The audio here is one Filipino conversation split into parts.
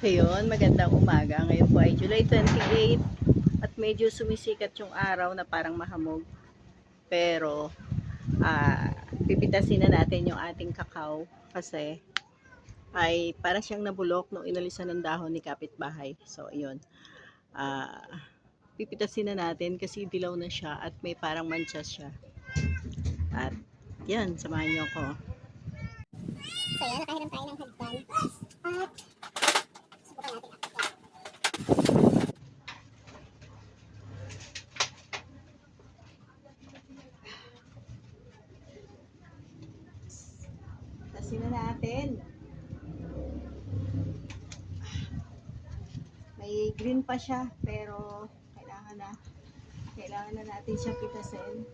Ayun, magandang umaga. Ngayon po ay July 28 at medyo sumisikat yung araw na parang mahamog. Pero pipitasin na natin yung ating kakao kasi ay para siyang nabulok nung inalisan ng dahon ni kapitbahay. So, ayun. Ah, pipitasin na natin kasi dilaw na siya at may parang manchas siya. At yan, samahan niyo ako. So yan, nakahiram tayo ng hagdan. At subukan natin ako. Pitasin na natin. May green pa siya pero kailangan na natin siya pitasin.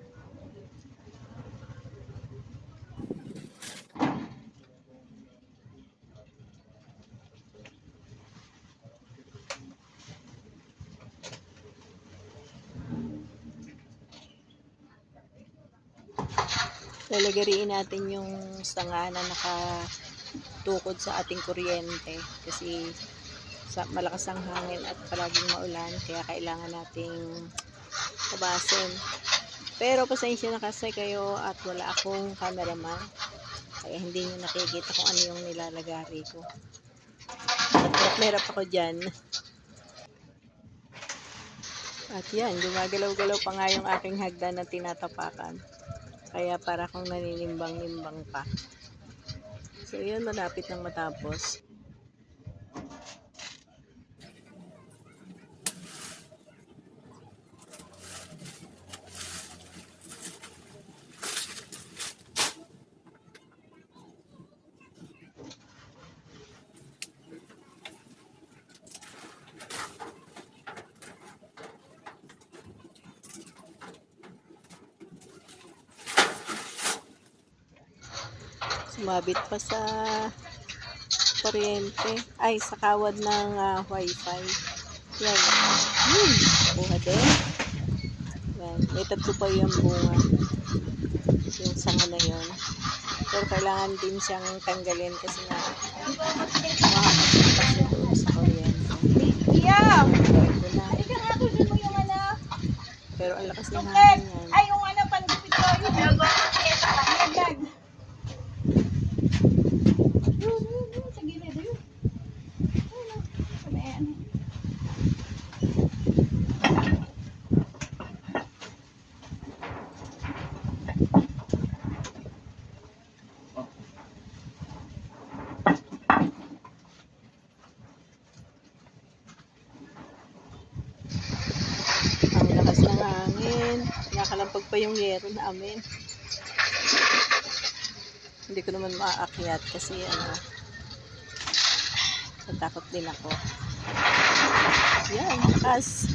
Lalagariin natin yung sanga na nakatukod sa ating kuryente kasi malakas ang hangin at palaging maulan kaya kailangan nating tabasin. Pero pasensya na kasi kayo at wala akong cameraman kaya hindi nyo nakikita kung ano yung nilalagari ko. At merap ako dyan. At yan, gumagalaw-galaw pa nga yung aking hagdan na tinatapakan. Kaya para kung naninimbang-nimbang pa. So yun, malapit nang matapos. Sumabit pa sa kuryente. Ay, sa kawad ng wifi. Yan. Buha din. Yan. May tatlo pa yung bunga. Yung sanga na yun. Pero kailangan din siyang tanggalin kasi nga makakasipas siya doon sa kuryente. Yeah! Ito na. Ika nga, kunin mo yung ano. Pero ang lakas ng hangin yan. Ay, yung ano, panggupit ko. Yung hagdan. Sa gilid, yun. Sa may ano. Ang lakas ng hangin. Nakalampag pa yung yero namin. Hindi ko naman maaakyat kasi natakot din ako. Yan, lakas.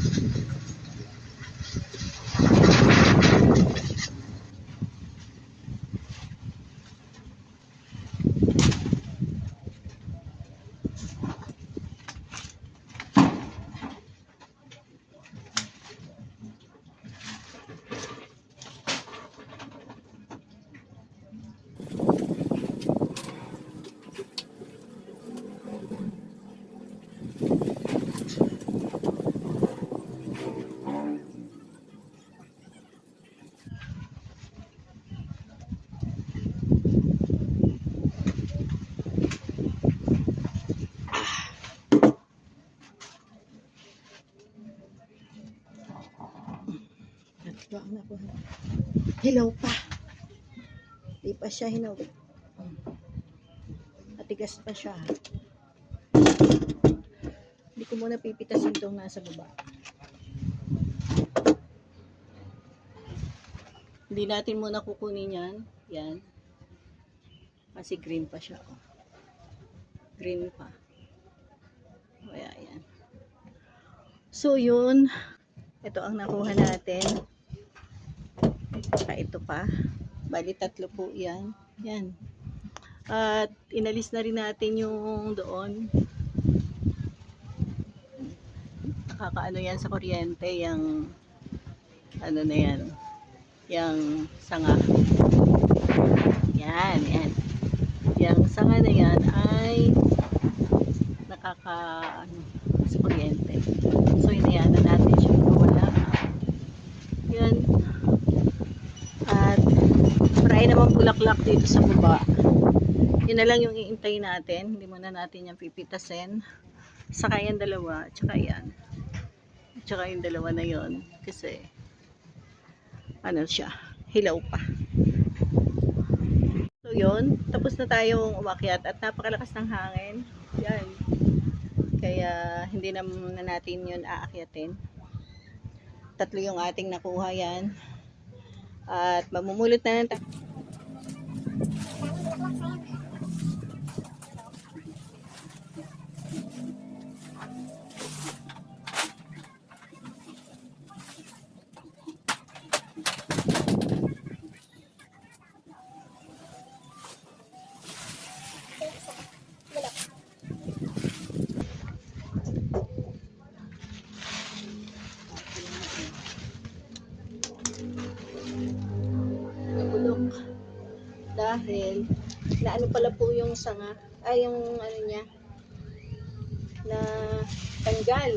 Hilaw pa. Di pa siya hilaw. Matigas pa siya. Hindi ko muna pipitasin itong nasa baba. Hindi natin muna kukunin yan. Yan. Kasi green pa siya. Oh. Green pa. Kaya yan. So yun. Ito ang nakuha natin. Saka ito pa. Bali tatlo po yan. Yan. At inalis na rin natin yung doon. Nakakaano yan sa kuryente. Yung ano na yan. Yung sanga. Yan. Yan. Yung sanga na yan ay ano, sa kuryente. So hinayaan na natin siya mawala. Yan. At marami naman bulaklak dito sa baba. Yun na lang yung iintay natin. Hindi muna natin yung pipitasin. Saka yan dalawa. Tsaka yan. Tsaka yung dalawa na yon. Kasi ano siya. Hilaw pa. So yun. Tapos na tayong umakyat. At napakalakas ng hangin. Yan. Kaya hindi na natin yun aakyatin. 3 yung ating nakuha yan. At mamumulot na ng bulok. Dahil na ano pala po yung sanga. Ay yung ano niya. Na tanggal.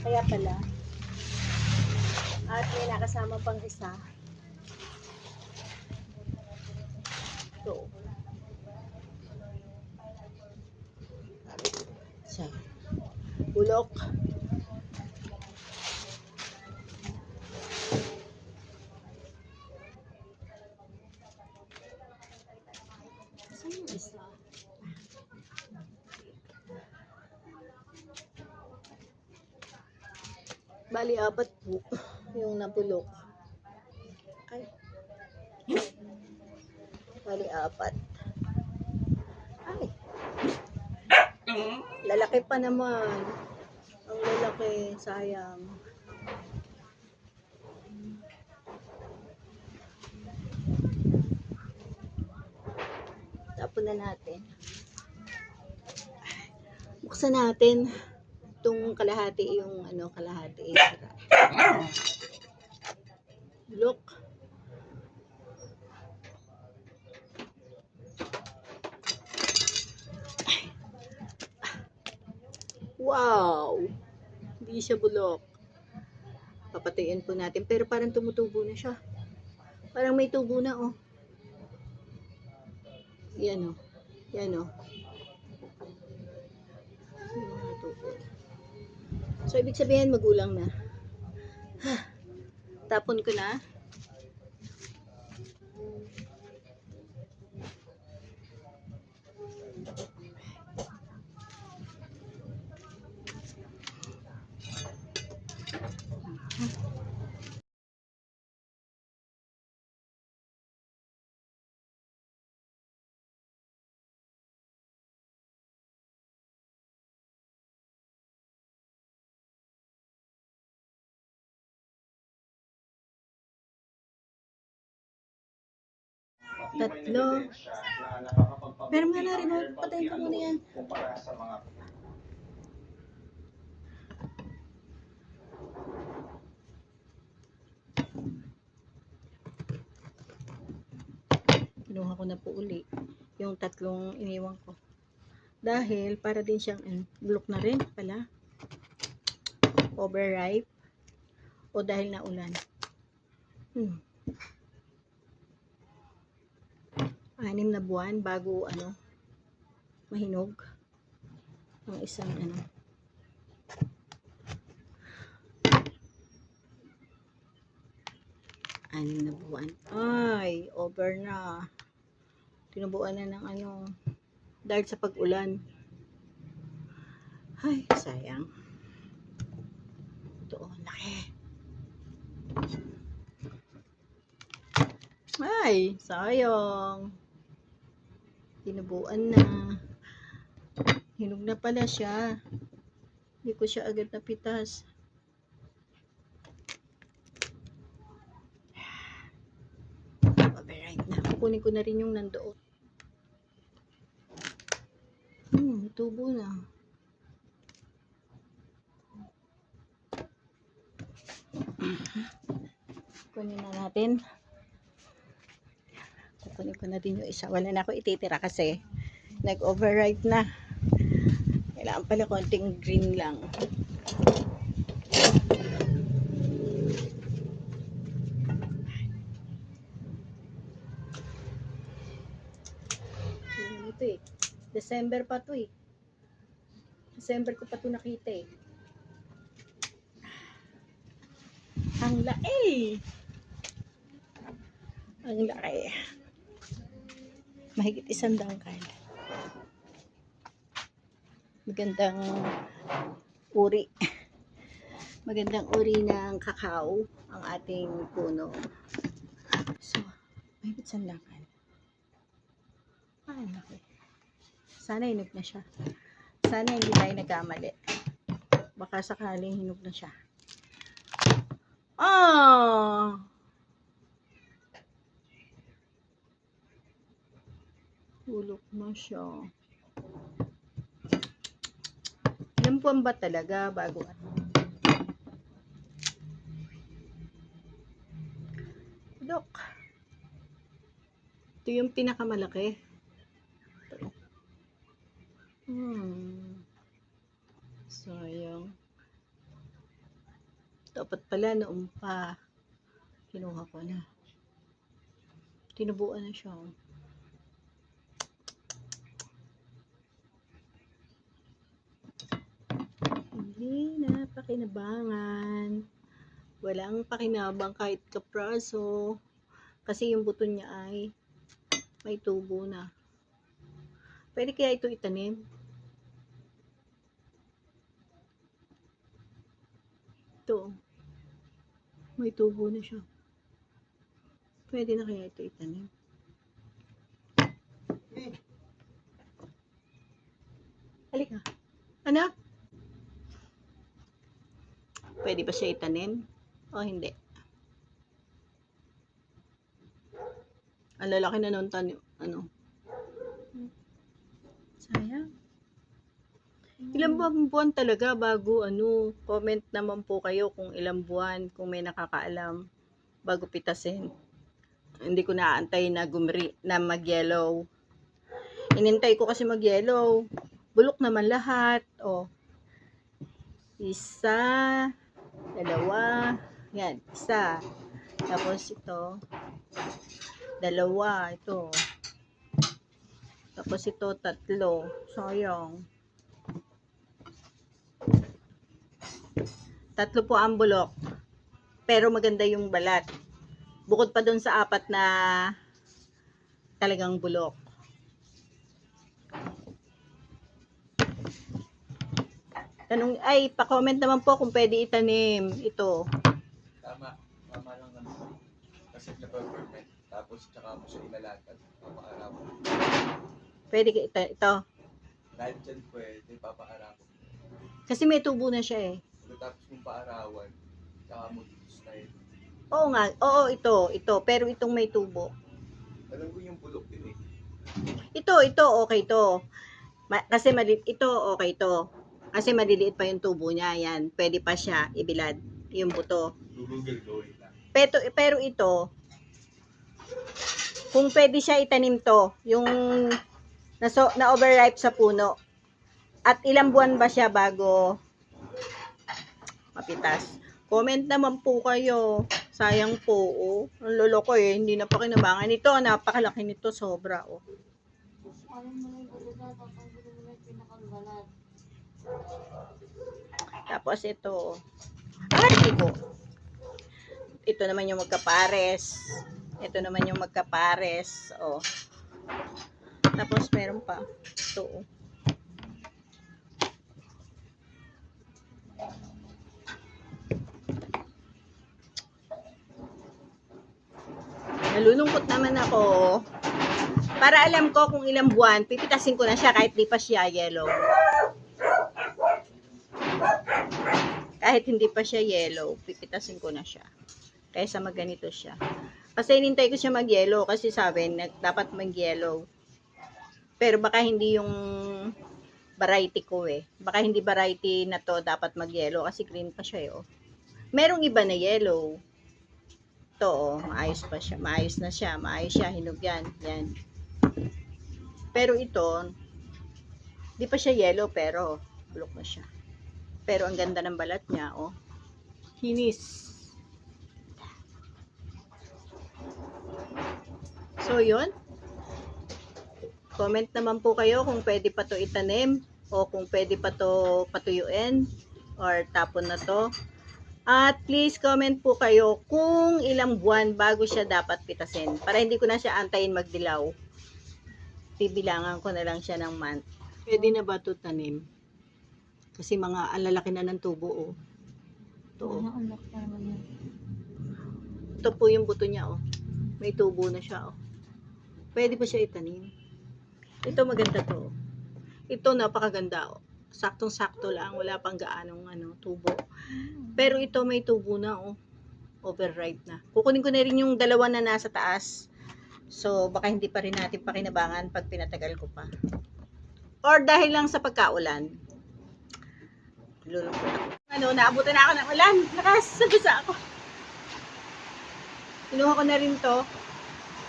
Kaya pala. At may nakasama pang isa. Ito. Sa bulok. Saan yung isa? Bali, 4 po yung nabulok. Ay. Bali, 4. Ay. Lalaki pa naman. Ang lalaki, sayang. Tapon na natin. Buksan natin itong kalahati, yung ano, kalahati. Look. Wow! Hindi siya bulok. Papatayin po natin. Pero parang tumutubo na siya. Parang may tubo na, oh. Yan, oh. Yan, oh. So, ibig sabihin, magulang na. Tapon ko na. Tatlo. Pero mga na rin, patayin ko muna yan. Kinuha ko na po uli yung 3 iniwan ko. Dahil para din siyang bulok na rin pala. Overripe. O dahil na ulan. 6 na buwan bago ano mahinog ang isang ano. Anim na buwan. Ay, over na. Tinubuan na ng ano dahil sa pag-ulan. Ay, sayang. Ito, laki. Ay, sayang. Tinubuan na. Hinog na pala siya. Hindi ko siya agad napitas. Overripe na. Kukunin ko na rin yung nandoon. Tubo na. Kunin na natin. Kukunin ko na din yung isa. Wala na ako ititira kasi nag-overripe na. Kailangan pala konting green lang. Ito eh. December pa to eh. December ko pa to nakita eh. Ang laki! Ang laki. Mahigit 1 dangkal. Magandang uri. Magandang uri ng kakao ang ating puno. So, mahigit 1 dangkal. Ang laki. Sana hinog na siya. Sana hindi tayo nagkamali. Baka sakaling hinog na siya. Ah! Hulok na siya. Ilang buwan ba talaga bago ano? Look. Ito yung pinakamalaki. Ito. Sayang. Dapat pala noong pa. Kinuha ko na. Tinubuan na siya. Hindi na pakinabangan. Walang pakinabang kahit kapraso. Kasi yung buto niya ay may tubo na. Pwede kaya ito itanim? Ito. May tubo na siya. Pwede na kaya ito itanim? Halika. Anak? Pwede ba siya itanim? O hindi? Ang lalaki na nung tanim. Ano? Sayang. Ilang buwan talaga bago ano? Comment naman po kayo kung ilang buwan, kung may nakakaalam, bago pitasin. Hindi ko naantay na mag-yellow. Inintay ko kasi mag-yellow. Bulok naman lahat. O. 1, 2. Yan. 1. Tapos ito. 2. Ito. Tapos ito 3. Sayang. 3 po ang bulok. Pero maganda yung balat. Bukod pa dun sa 4 na talagang bulok. Tanong, ay, pa-comment naman po kung pwede itanim ito. Tama. Tama lang naman. Kasi na-ferment. Tapos tsaka mo siya ilalagad. Papaarapon. Pwede ito. Kahit dyan pwede, papaarapon. Kasi may tubo na siya eh. Tapos mong paarawan, tsaka mo style. Oo nga. Oo, ito. Pero itong may tubo. Alam ko yung bulok din eh. Ito, okay to. Kasi ito, okay to. Kasi maliliit pa yung tubo niya. Yan. Pwede pa siya ibilad. Yung buto. Google going lang. Pero ito, kung pwede siya itanim to, yung na-overripe sa puno. At ilang buwan ba siya bago mapitas? Comment naman po kayo. Sayang po, oh. Ang lolo ko eh, hindi na pa kinabangan ito. Napakalaki nito, sobra, oh. Tapos ito, ko. Ito naman yung magkapares. Ito naman yung magkapares, oh. Tapos meron pa. Ito, oh. Nalulungkot naman ako. Para alam ko kung ilang buwan, pipitasin ko na siya kahit di pa siya yellow. Kahit hindi pa siya yellow, pipitasin ko na siya. Kaysa magganito siya. Kasi inintay ko siya mag-yellow kasi sabi, dapat mag-yellow. Pero baka hindi yung variety ko eh. Baka hindi variety na to dapat mag-yellow kasi green pa siya eh. Oh. Merong iba na yellow. Ito oh, maayos pa siya. Maayos na siya. Maayos siya. Hinog yan. Yan. Pero ito, di pa siya yellow pero Bulok na siya. Pero ang ganda ng balat niya, oh. Kinis. So, yun. Comment naman po kayo kung pwede pa to itanim o kung pwede pa to patuyuin or tapon na to. At please comment po kayo kung ilang buwan bago siya dapat pitasin para hindi ko na siya antayin magdilaw. Bibilangan ko na lang siya ng month. Pwede na ba to tanim? Kasi mga alalaki na ng tubo, oh. Ito, oh. Ito po yung buto niya, oh. May tubo na siya, oh. Pwede ba siya itanim? Ito maganda to. Ito napakaganda, oh. Saktong-sakto lang, wala pang gaanong tubo. Pero ito may tubo na, oh. Overripe na. Kukunin ko na rin yung dalawa na nasa taas. So baka hindi pa rin natin pakinabangan pag pinatagal ko pa. Or dahil lang sa pagkaulan. Lulungkot ako. Naabutan na ako ng ulan. Nakasabasa ako. Kinuha ko na rin to.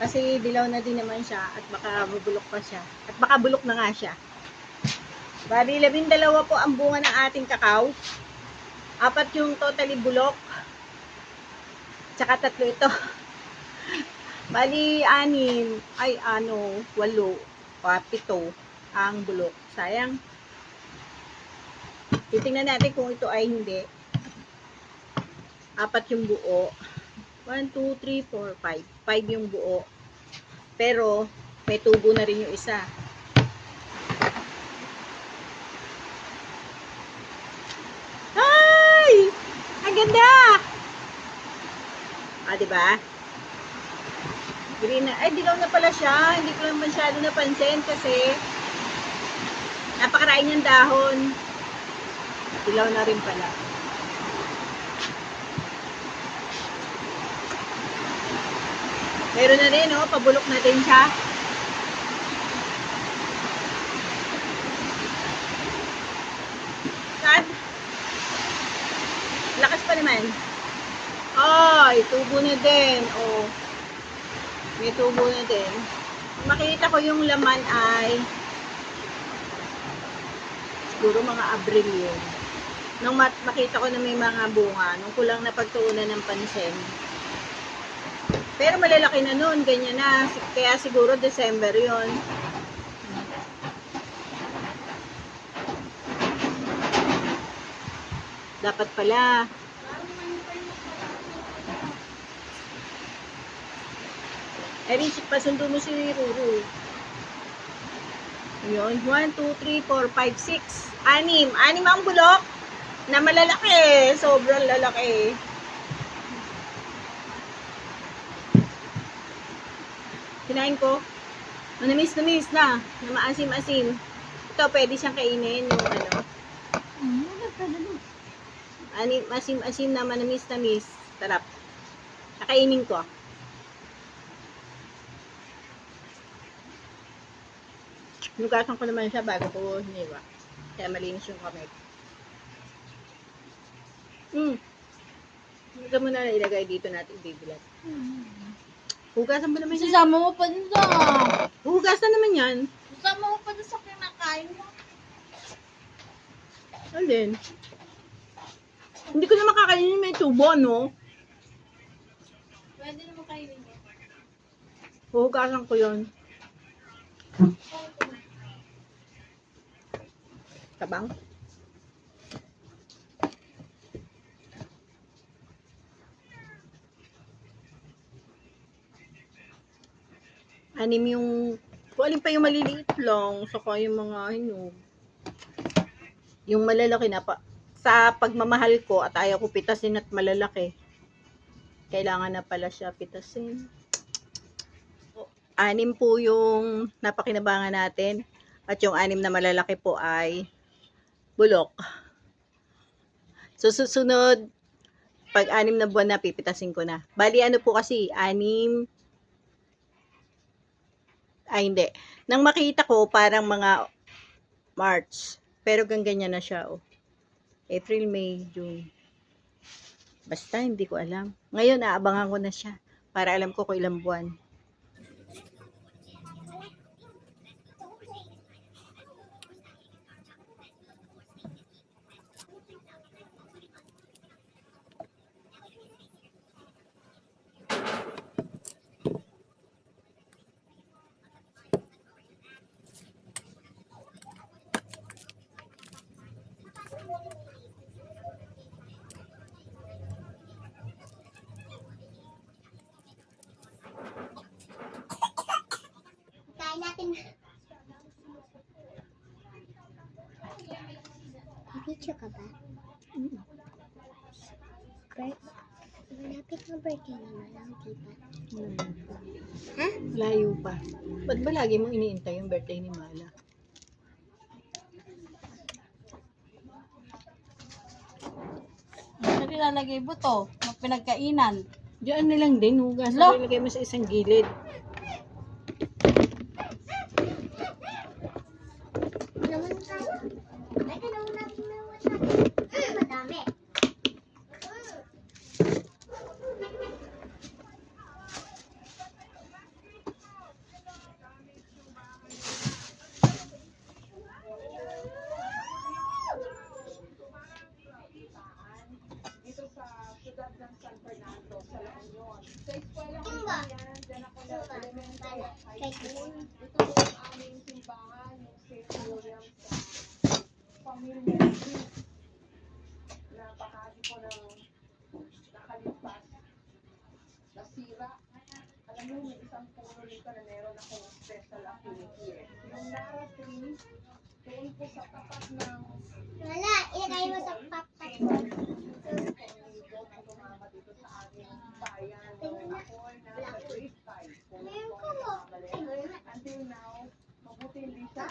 Kasi dilaw na din naman siya at baka bubulok pa siya. At baka bulok na nga siya. Bali, 12 po ang bunga ng ating kakao. 4 yung totally bulok. Tsaka 3 ito. Bali, 6. Ay, 8. 7 ang bulok. Sayang. Titingnan natin kung ito ay hindi. 4 yung buo. 1, 2, 3, 4, 5. 5 yung buo. Pero, may tubo na rin yung isa. Ay! Ang ganda! Diba? Green na. Ay, dilaw na pala siya. Hindi ko lang masyado napansin kasi napakaraing niyang dahon. Dilaw na rin pala. Meron na rin, oh. Pabulok na din siya. Saan? Lakas pa naman. Ay, tubo na din. Oh. May tubo na din. Makita ko yung laman ay siguro mga Abril yun. Nung makita ko na may mga bunga, nung kulang na pagtuunan ng pansin. Pero malalaki na nun, ganyan na. Kaya siguro December yun. Dapat pala. Erin, pasundo mo si Ruru. Yun, 1, 2, 3, 4, 5, 6. 6 ang bulok na malalaki. Sobrang lalaki. Kinain ko. Manamis na. Na maasim-asim. Ito, pwede siyang kainin yung asim-asim na manamis-namis. Tarap. Nakainin ko. Nugasan ko naman siya bago ko hiniwa. Kaya malinis yung kamay. Ito mo na ilagay dito natin bibilat. Hugasan mo naman yan. Sasama mo pa dun sa... Hugasan naman yan. Sasama mo pa dun sa kinakain mo. Ano din? Hindi ko na makakainin, may tubo, no? Pwede naman kainin mo. Huhugasan ko yun. Tabang. Anim yung, kung alin pa yung maliliit lang, saka yung mga hinog. Yung malalaki na pa, sa pagmamahal ko at ayaw ko pitasin at malalaki, kailangan na pala siya pitasin. 6 po yung napakinabangan natin at yung 6 na malalaki po ay bulok. So susunod, pag 6 na buwan na, pipitasin ko na. Bali ano po kasi, 6, ay hindi. Nang makita ko, parang mga March. Pero ganyan na siya, oh. April, May, June. Basta, hindi ko alam. Ngayon, aabangan ko na siya. Para alam ko kung ilang buwan. Nagpipicture ka ba? Great. Malapit na birthday naman ang tita. Ha? Layo pa. Ba't ba lagi mong iniintay yung birthday ni Mala? Ano nilalagay mo to? Mga pinagkainan. Diyan na lang din, hugas. Lo! Ilagay mo sa isang gilid. Naman tayo. Ay, ganoon natin na masyado. Madami. Tumba. Kahit Napakagi ko ng nakalipas, nasira. Alam mo, may isang puno nito na meron akong special activity eh. Yung Nara tree, doon po sa tapat ng wala, ilagay mo sa papat mo. doon ang tumama dito sa aming bayan. Ako na sa grade 5. Meron ka mo. Until now, mabuti hindi siya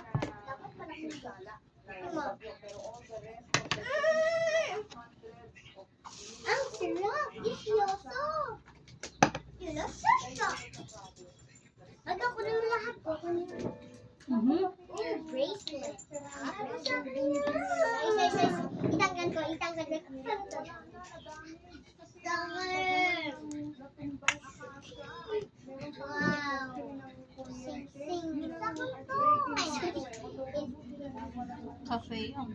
Dapat malaki ba? sala. Ano? Pero all the rest of the hundreds of Ang sarap! Isyoso! Iloso siya! Wag ako na lahat ko. Yung bracelet. Ano siya? Isa. Itanggal ko. Wow! Sing. Sakit to! Cafe yun.